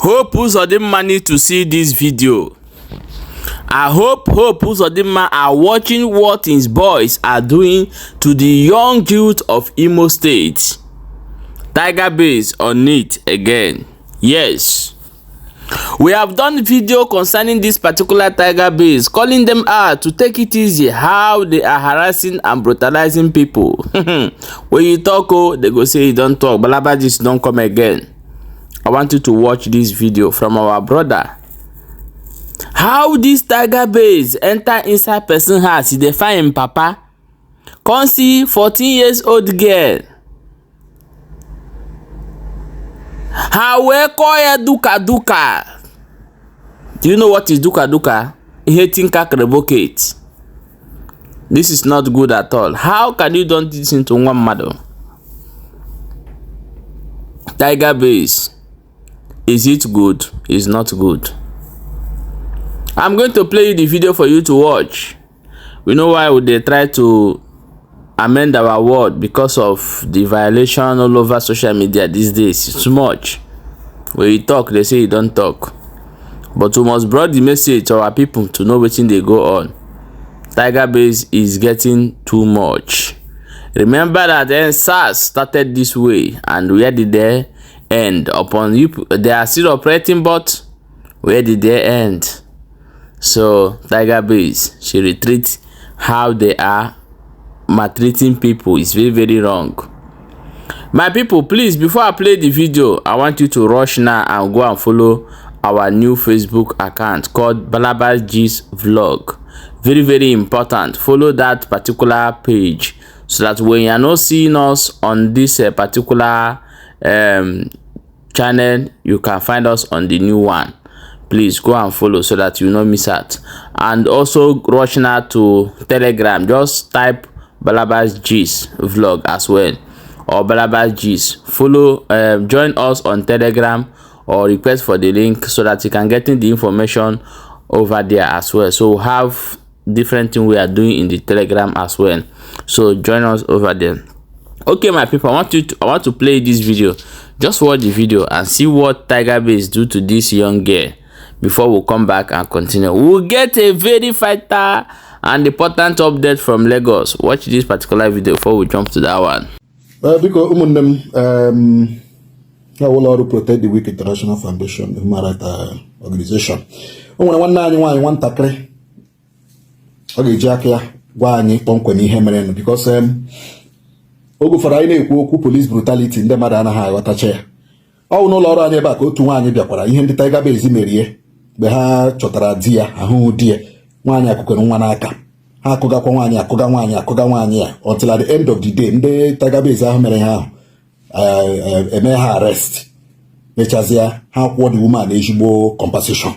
Hope Uzodinma need to see this video. I hope Uzodinma are watching what his boys are doing to the young youth of Imo State. Tiger base on it again. Yes. We have done video concerning this particular tiger base, calling them out to take it easy how they are harassing and brutalizing people. When you talk, they go say you don't talk, Balabajis don't come again. I want you to watch this video from our brother. How this tiger base enter inside person house, they find papa. Come see 14 years old girl. How we call ya duka. Do you know what is duka? Hating revocate. This is not good at all. How can you don't listen to one mother? Tiger base. Is it good? It's not good. I'm going to play the video for you to watch. We know why would they try to amend our word because of the violation all over social media these days. It's too much. When you talk, they say you don't talk. But we must broad the message to our people to know what they go on. Tiger base is getting too much. Remember that SARS started this way, and where did they end? Upon you, they are still operating, but where did they end? So tiger base she retreat how they are maltreating people is very, very wrong. My people, please, before I play the video, I want you to rush now and go and follow our new Facebook account called Balabajis Vlog. Very, very important. Follow that particular page so that when you are not seeing us on this particular channel, you can find us on the new one. Please go and follow so that you not miss out. And also rush now to Telegram. Just type Balabajis Vlog as well, or Balabajis. Follow, join us on Telegram or request for the link so that you can get the information over there as well. So we have different things we are doing in the Telegram as well. So join us over there. Okay, my people, I want to play this video. Just watch the video and see what tiger base do to this young girl before we come back and continue. We'll get a very vital and important update from Lagos. Watch this particular video before we jump to that one. Because I will also protect the Weak International Foundation, the human rights organization. One takre. Okay, Jackia, one Ponkweni Hemeren, because Ogo for I police brutality in the Madana High Watache. Oh, no, Laura, never go to one Yapara, in the tiger base in Marie. Beha Chotarazia, a who dear, one Yakuanaka. Kogawanya, until at the end of the day, the tiger base are Mereha. A arrest. Mechazia, how what the woman is compensation.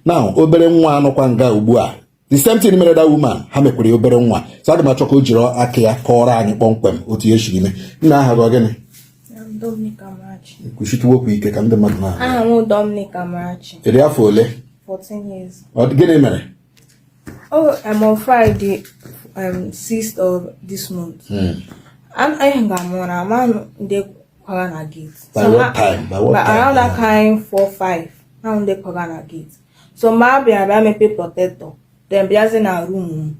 Now, Oberen one Okwanga Ubua. The same thing made that woman, Hamekuri Oberen one. Sadama Choko Jiro, Akia, Kora, and Bonquem, Otieshine. Now have again. Dominic Amarachi. Kushit work we can the magna. I am Dominic Amarachi. Therefore, 14 years. What get a Oh, I'm on Friday, 6th of this month. And I hang on a man, they Pagana gate. By what time? By what time? Around that kind 4-5. Now they Pagana gate. So maybe I'm a pay protector. Then be as in a room.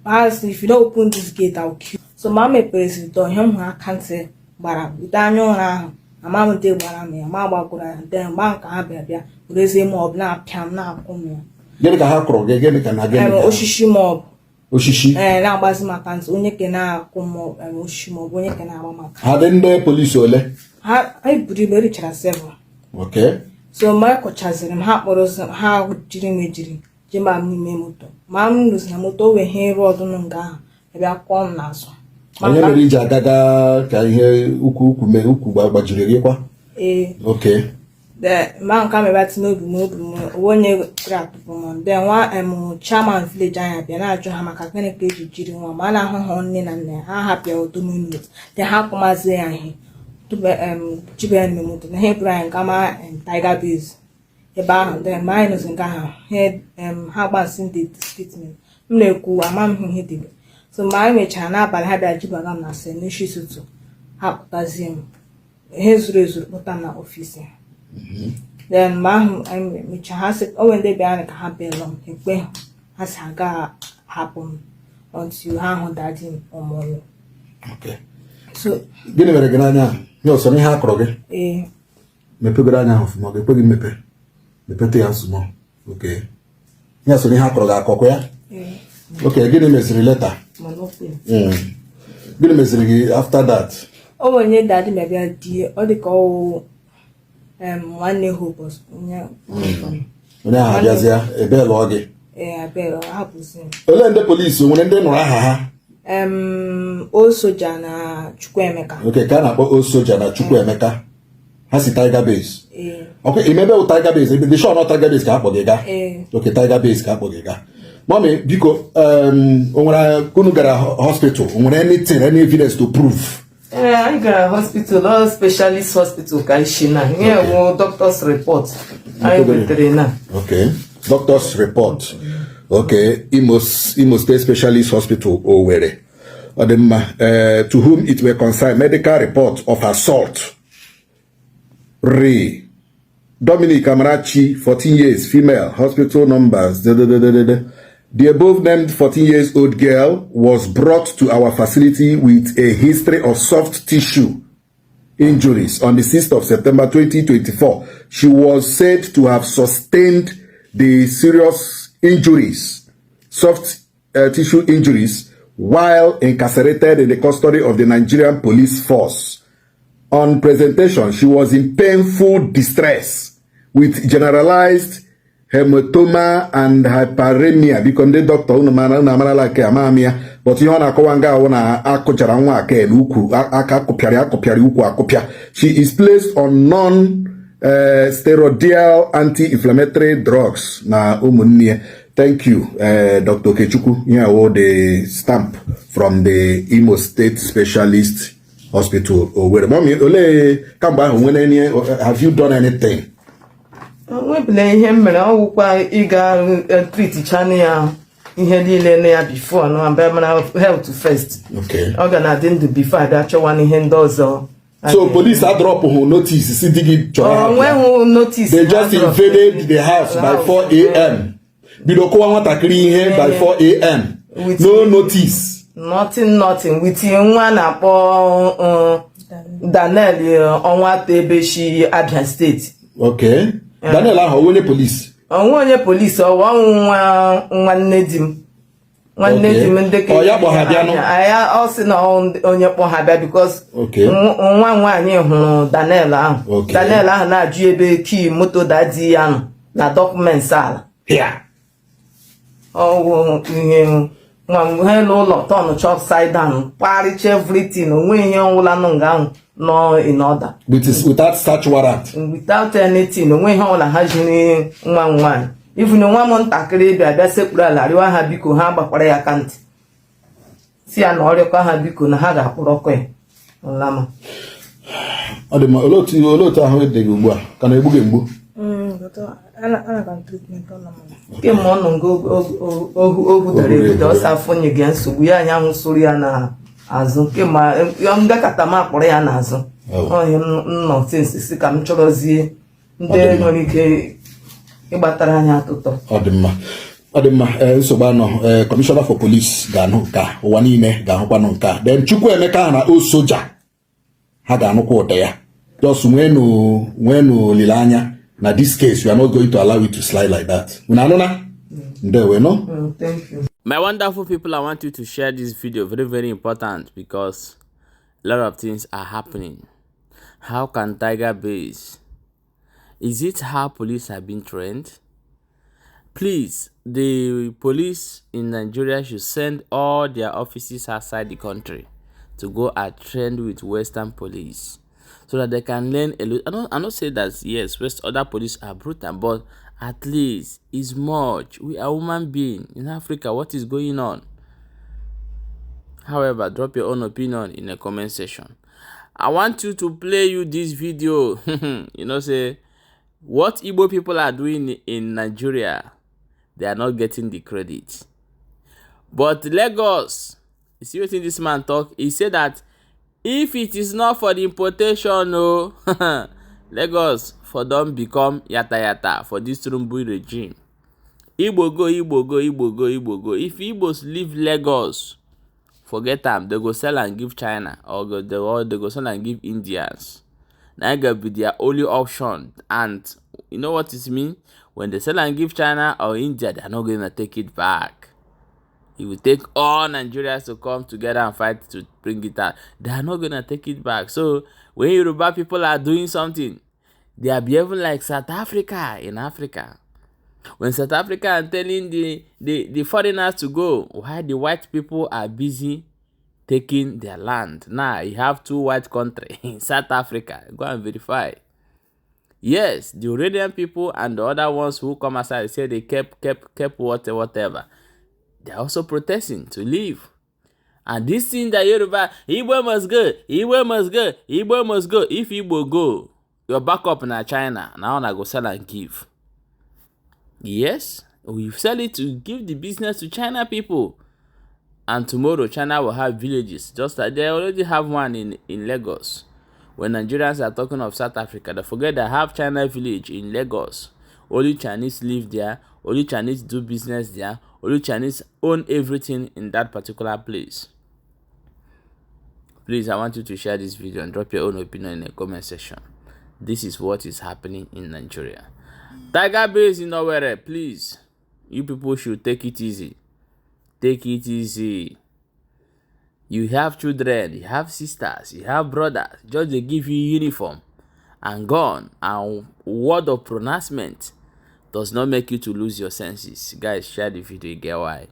As if you don't open this gate, I'll kill. So mamma pays it on him, I can't say, but without your now. A mamma did what I mean, a mamma go and then bank a baby, raise him up now, can now come. Get a hackro, get it and again. Oshishi mob. Oshishi. And now was my pants, when you can now come up and Oshimo, when you can have a mac. Hadn't the police ole? I put very rich as ever. Okay. So my coach has him, how didn't me, Jimba Memoto. Mam was Namoto when he rode on Ga, about corn naso. I never reach a gaga, can hear Uku, Bajiriqua. Okay. The man coming back to no 1 year crack woman. Then one chairman village giant, and I join my Kakane page, Jirin, one man, on in and there. I happy or 2 minutes. Then how come I say to Jiban Memoto, and hey, Brian, Gamma, and Tiger Bees. A bar, then minus and Gaha, head, how about Cindy statement. Mleku, a man who hit it. So my which I now but had a Jibagam, say, she's so. How does him? His result, but I'm not officer. then which has it when they be an happen has happen until how that him or more. Okay. So Gini mere gana yo so ni ha akro ge. Mepe gana ho fmo ge pegi mepe te asumo. Okay. Ya so ni ha akro ga akoko ya. Okay, gini mesiri later. Gini mesiri after that. Oh, when your daddy maybe a dear or the call 1 day hope was Jazia a bell loggy. I bet happens. Ole the police when they know ha. Also Jana Chukwemeka. Okay, can I also Jana Chukwemeka? Has a tiger base. Okay, remember tiger base. The show not tiger base Kapogega. Okay, tiger base Kapogega. Mommy, because couldn't get a hospital when anything, any evidence to prove. I got a hospital, not specialist hospital, Kaishina. Here, doctor's report. I'm a trainer. Okay, doctor's report. Okay, Imo State Specialist Hospital, Owerri. To whom it were concerned, medical report of assault. Ray. Dominic Amarachi, 14 years, female, hospital numbers. The above named 14 years old girl was brought to our facility with a history of soft tissue injuries on the 6th of September 2024. She was said to have sustained the serious injuries, soft tissue injuries, while incarcerated in the custody of the Nigerian police force. On presentation, she was in painful distress with generalized hematoma and hyperemia because the doctor na like amamia but you na akowanga wona akụchara nwa aka eluku aka akụpịara ukwu akụpịa. She is placed on non-steroidal anti-inflammatory drugs na ụmụnne. Thank you, Dr. Kechukwu. Here the stamp from the Imo State Specialist Hospital. Where mommy ole kamba have you done anything? Webele ihe mere ọgwụkwa ịga treat channel ya ihe niile na ya before no ambe health first. Okay. Ọ ga na dị ndụ before ada chọwa ihe ndị ọzọ. So police are drop who notice see digi chọrọ. When who notice they just invaded the house by 4 a.m. Bidoko nwatakịrị ihe by 4 a.m. No notice. Nothing with nwa na-akpọ Daniel ọnwa tebeshi Abia State. Okay. Daniel ahụ onye police. Onye police ọwa nwanne di m. Nwanne di m ndeke. Ya kpọ ha bịa no. Aya ọ sị na onye kpọ ha bịa because nwa nwaanyị hụrụ Daniel ahụ. Daniel ahụ na-ajụ ebe key moto dadi ya nọ na documents ala. Yeah. Oh, hello, lot on chop side down, parish everything, onwe ihe ọwụla nọ nga ahụ no in order. Without search warrant. Without anything, onwe ihe ọwụla ha jiri nwa nwaanyị. Even nwa m ntakịrị bịa sekpuru ala rịọ ha biko ha gbakwara ya kantị. Si ya na ọrịọkwa ha biko na ha ga-akpụrọkwa ya. Ọlama. Ọ dị ma otu ahụ dị gị ugbu a ka na egbu gị mgbu. Ke mo no ohu dare do sa fonye ge nsogbu ya anya nwụsụrụ ya na azụ ke ma nga kata ma kpọrọ ya na azụ onye nọ sinsi ka m chọrọzie ndị nwere ike ịgbatara anya atụtọ. Ọ dị mma nsogbu anọ Commissioner for Police ga-anụ ka ụwa niile ga-ahụkwanụ nke then Chukwuemeka na o soja ha ga-anụkwa ụda ya just nwenu olileanya. Now, this case, we are not going to allow it to slide like that. There we know. Thank you. My wonderful people, I want you to share this video. Very, very important because a lot of things are happening. How can Tiger base? Is it how police have been trained? Please, the police in Nigeria should send all their officers outside the country to go and train with Western police, so that they can learn a lot. I don't say that yes, other police are brutal, but at least it's much. We are human beings in Africa. What is going on? However, drop your own opinion in the comment section. I want you to play you this video. Say what Igbo people are doing in Nigeria, they are not getting the credit. But Lagos, you see what this man talk? He said that if it is not for the importation, Lagos for don become yata yata for this Tinubu regime. Igbo go, Igbo go, Igbo go, Igbo go. If Igbos leave Lagos, forget am. They go sell and give China, or they go sell and give Indians. Now gonna be their only option. And you know what it mean? When they sell and give China or India, they are not gonna take it back. It will take all Nigerians to come together and fight to bring it out. They are not gonna take it back. So when Yoruba people are doing something, they are behaving like South Africa in Africa. When South Africa are telling the foreigners to go, while the white people are busy taking their land. Now you have two white countries in South Africa. Go and verify. Yes, the Iranian people and the other ones who come aside say they kept whatever. They are also protesting to leave. And this thing that Yoruba, Igbo must go, Igbo must go, Igbo must go. If Igbo go, you're back up in China. Now I go sell and give. Yes, we sell it to give the business to China people. And tomorrow China will have villages. Just like they already have one in Lagos. When Nigerians are talking of South Africa, they forget they have China village in Lagos. Only Chinese live there. Only Chinese do business there. Only Chinese own everything in that particular place. Please, I want you to share this video and drop your own opinion in the comment section. This is what is happening in Nigeria. Tiger base in Owerri, please. You people should take it easy. Take it easy. You have children, you have sisters, you have brothers. Just they give you uniform and gun and word of pronouncement does not make you to lose your senses. Guys, share the video, get why.